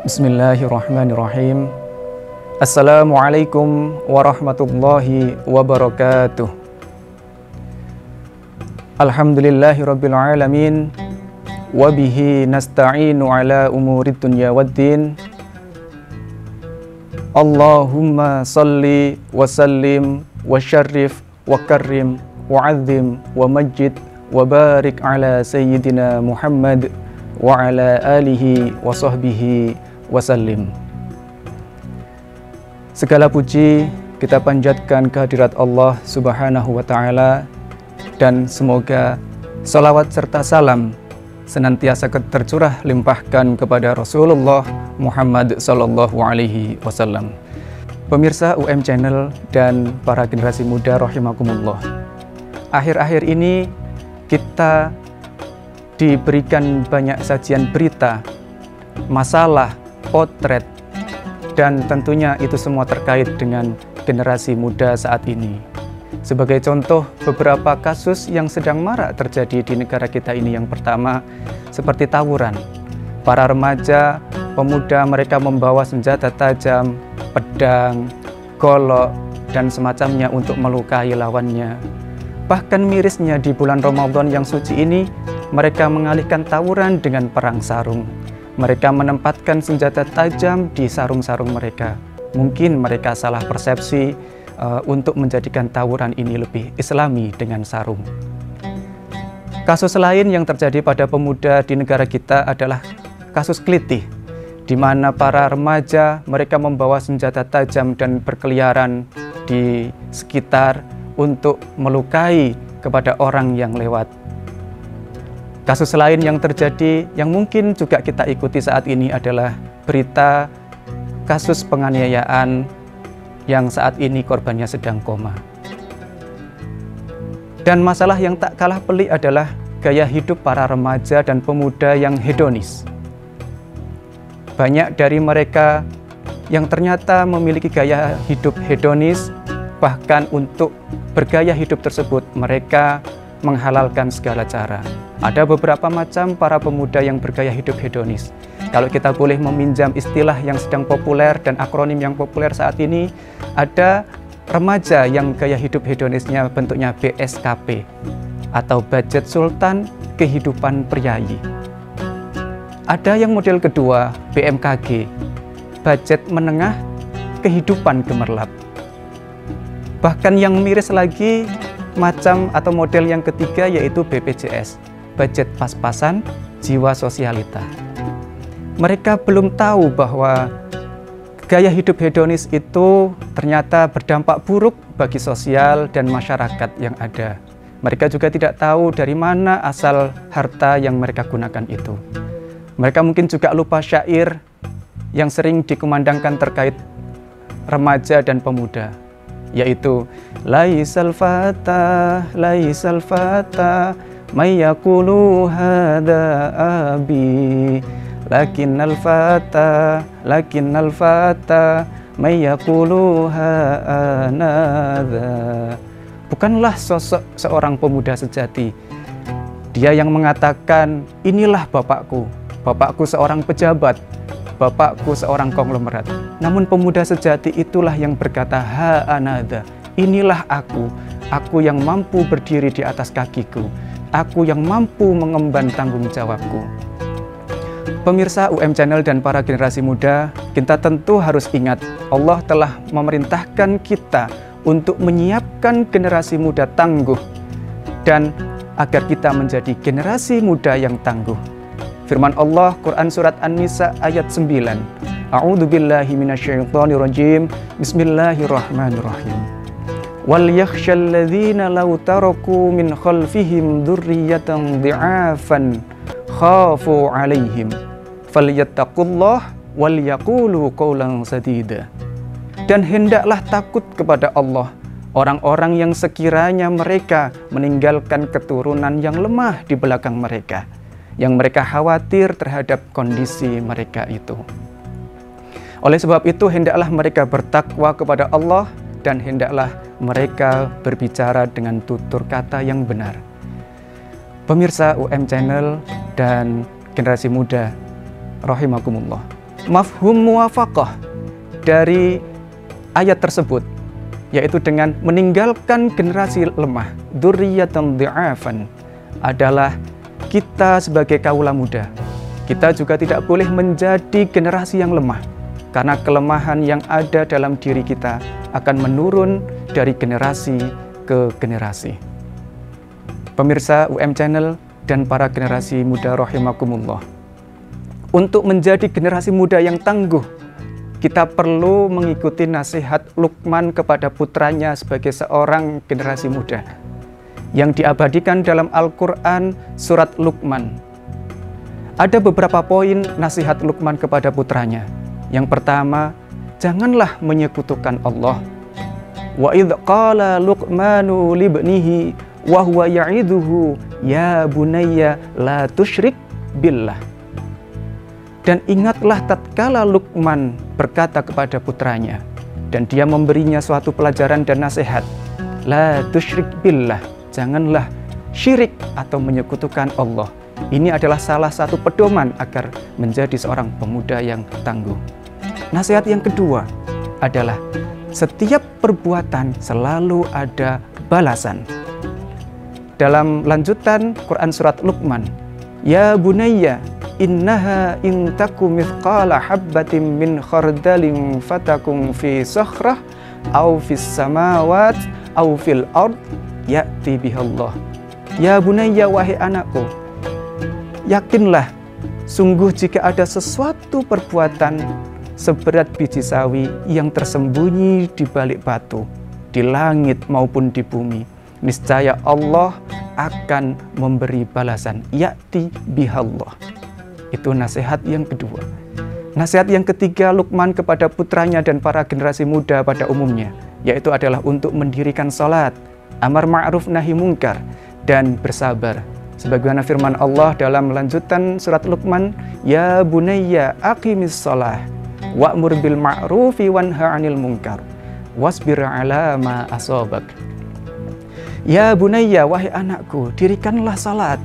Bismillahirrahmanirrahim. Assalamualaikum warahmatullahi wabarakatuh. Alhamdulillahirabbil alamin. Wabihi nasta'inu ala umurid dunya waddin. Allahumma salli wa sallim wa syarrif wa karrim wa azim wa majid wa barik ala sayyidina Muhammad wa ala alihi wa sahbihi wa sallim. Segala puji kita panjatkan kehadirat Allah Subhanahu wa ta'ala, dan semoga salawat serta salam senantiasa tercurah limpahkan kepada Rasulullah Muhammad sallallahu alaihi wasallam. Pemirsa UM Channel dan para generasi muda rahimakumullah. Akhir-akhir ini kita diberikan banyak sajian berita, masalah, potret, dan tentunya itu semua terkait dengan generasi muda saat ini. Sebagai contoh, beberapa kasus yang sedang marak terjadi di negara kita ini. Yang pertama, seperti tawuran. Para remaja, pemuda, mereka membawa senjata tajam, pedang, golok, dan semacamnya untuk melukai lawannya. Bahkan mirisnya di bulan Ramadan yang suci ini, mereka mengalihkan tawuran dengan perang sarung. Mereka menempatkan senjata tajam di sarung-sarung mereka. Mungkin mereka salah persepsi untuk menjadikan tawuran ini lebih islami dengan sarung. Kasus lain yang terjadi pada pemuda di negara kita adalah kasus kelitih, di mana para remaja mereka membawa senjata tajam dan berkeliaran di sekitar untuk melukai kepada orang yang lewat. Kasus lain yang terjadi yang mungkin juga kita ikuti saat ini adalah berita kasus penganiayaan yang saat ini korbannya sedang koma. Dan masalah yang tak kalah pelik adalah gaya hidup para remaja dan pemuda yang hedonis. Banyak dari mereka yang ternyata memiliki gaya hidup hedonis, bahkan untuk bergaya hidup tersebut mereka menghalalkan segala cara. Ada beberapa macam para pemuda yang bergaya hidup hedonis. Kalau kita boleh meminjam istilah yang sedang populer dan akronim yang populer saat ini, ada remaja yang gaya hidup hedonisnya bentuknya BSKP atau budget sultan kehidupan priayi. Ada yang model kedua, BMKG, budget menengah kehidupan gemerlap. Bahkan yang miris lagi, macam atau model yang ketiga yaitu BPJS, budget pas-pasan jiwa sosialita. Mereka belum tahu bahwa gaya hidup hedonis itu ternyata berdampak buruk bagi sosial dan masyarakat yang ada. Mereka juga tidak tahu dari mana asal harta yang mereka gunakan itu. Mereka mungkin juga lupa syair yang sering dikumandangkan terkait remaja dan pemuda, yaitu laisal fata may yaqulu hada abi lakinnal fata may yaqulu hanadha. Bukanlah sosok seorang pemuda sejati dia yang mengatakan inilah bapakku seorang pejabat, bapakku seorang konglomerat. Namun pemuda sejati itulah yang berkata ha-anada, inilah aku yang mampu berdiri di atas kakiku, aku yang mampu mengemban tanggung jawabku. Pemirsa UM Channel dan para generasi muda, kita tentu harus ingat Allah telah memerintahkan kita untuk menyiapkan generasi muda tangguh dan agar kita menjadi generasi muda yang tangguh. Firman Allah, Quran Surat An-Nisa ayat 9. A'udzu billahi minasyaitonir rajim. Bismillahirrahmanirrahim. Wal yakhshal ladzina law taraku min khalfihim dzurriyyatan dhi'afan khafu 'alaihim falyattaqullah wal yaqulu qawlan sadida. Dan hendaklah takut kepada Allah orang-orang yang sekiranya mereka meninggalkan keturunan yang lemah di belakang mereka, yang mereka khawatir terhadap kondisi mereka itu. Oleh sebab itu, hendaklah mereka bertakwa kepada Allah dan hendaklah mereka berbicara dengan tutur kata yang benar. Pemirsa UM Channel dan generasi muda, rahimakumullah. mafhum muwafaqah dari ayat tersebut, yaitu dengan meninggalkan generasi lemah, dzurriyyatan dhi'afan, adalah kita sebagai kaula muda. Kita juga tidak boleh menjadi generasi yang lemah, karena kelemahan yang ada dalam diri kita akan menurun dari generasi ke generasi. Pemirsa UM Channel dan para generasi muda rahimakumullah, untuk menjadi generasi muda yang tangguh, kita perlu mengikuti nasihat Luqman kepada putranya sebagai seorang generasi muda yang diabadikan dalam Al-Quran surat Luqman. Ada beberapa poin nasihat Luqman kepada putranya. Yang pertama, janganlah menyekutukan Allah. Wa idh qala Luqmanu libnihi wa huwa ya'iduhu ya bunayya la tusyrik billah. Dan ingatlah tatkala Luqman berkata kepada putranya, dan dia memberinya suatu pelajaran dan nasihat, la tusyrik billah, janganlah syirik atau menyekutukan Allah. Ini adalah salah satu pedoman agar menjadi seorang pemuda yang tangguh. Nasihat yang kedua adalah setiap perbuatan selalu ada balasan. Dalam lanjutan Quran surat Luqman, ya bunayya innaha in taku mithqala habbatin min khardalin fatakum fi sakhrah aw fis samawat aw fil ard ya'ti bihallah. Ya bunayya, wahai anakku, yakinlah sungguh jika ada sesuatu perbuatan seberat biji sawi yang tersembunyi di balik batu, di langit maupun di bumi, niscaya Allah akan memberi balasan. Ya'ti bihallah. Itu nasihat yang kedua. Nasihat yang ketiga Luqman kepada putranya dan para generasi muda pada umumnya, yaitu adalah untuk mendirikan salat, amar ma'ruf nahi mungkar, dan bersabar. Sebagaimana firman Allah dalam lanjutan surat Luqman, ya bunayya aqimis shalah wa'mur bil ma'rufi wanha 'anil munkar wasbir 'ala ma asabak. Ya bunayya, wahai anakku, dirikanlah salat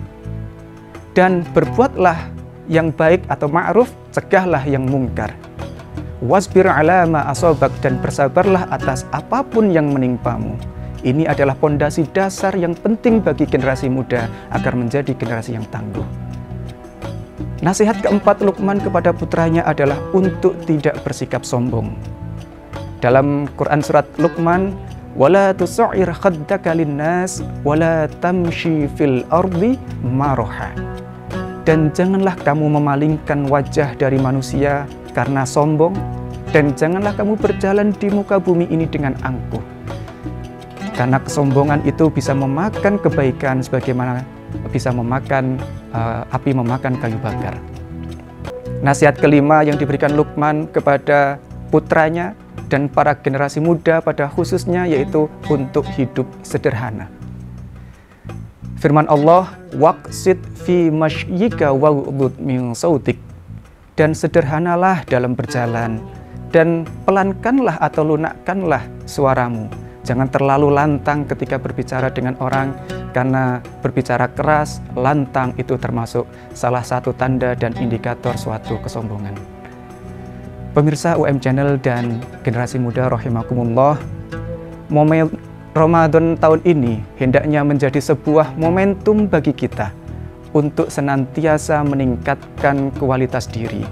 dan berbuatlah yang baik atau ma'ruf, cegahlah yang mungkar. Wasbir 'ala ma asabak, dan bersabarlah atas apapun yang menimpamu. Ini adalah pondasi dasar yang penting bagi generasi muda agar menjadi generasi yang tangguh. Nasihat keempat Luqman kepada putranya adalah untuk tidak bersikap sombong. Dalam Quran surat Luqman, wala tusa'ir khaddaka linnas wala tamshi fil ardi maraha. Dan janganlah kamu memalingkan wajah dari manusia karena sombong, dan janganlah kamu berjalan di muka bumi ini dengan angkuh. Karena kesombongan itu bisa memakan kebaikan sebagaimana bisa memakan api memakan kayu bakar. Nasihat kelima yang diberikan Luqman kepada putranya dan para generasi muda pada khususnya yaitu untuk hidup sederhana. Firman Allah, waqsid fi mashyika waghdud min sautik, dan sederhanalah dalam berjalan dan pelankanlah atau lunakkanlah suaramu. Jangan terlalu lantang ketika berbicara dengan orang, karena berbicara keras, lantang itu termasuk salah satu tanda dan indikator suatu kesombongan. Pemirsa UM Channel dan generasi muda rahimakumullah, momen Ramadan tahun ini hendaknya menjadi sebuah momentum bagi kita untuk senantiasa meningkatkan kualitas diri.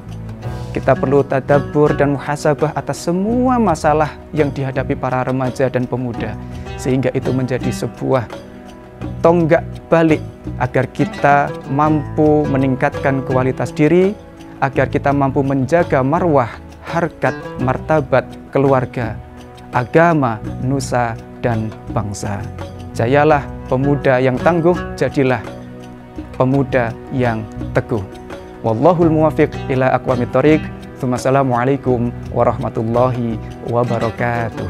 Kita perlu tadabbur dan muhasabah atas semua masalah yang dihadapi para remaja dan pemuda, sehingga itu menjadi sebuah tonggak balik agar kita mampu meningkatkan kualitas diri, agar kita mampu menjaga marwah, harkat, martabat keluarga, agama, nusa, dan bangsa. Jayalah pemuda yang tangguh, jadilah pemuda yang teguh. Wallahul muwafiq ila aqwamit thoriq. Assalamualaikum warahmatullahi wabarakatuh.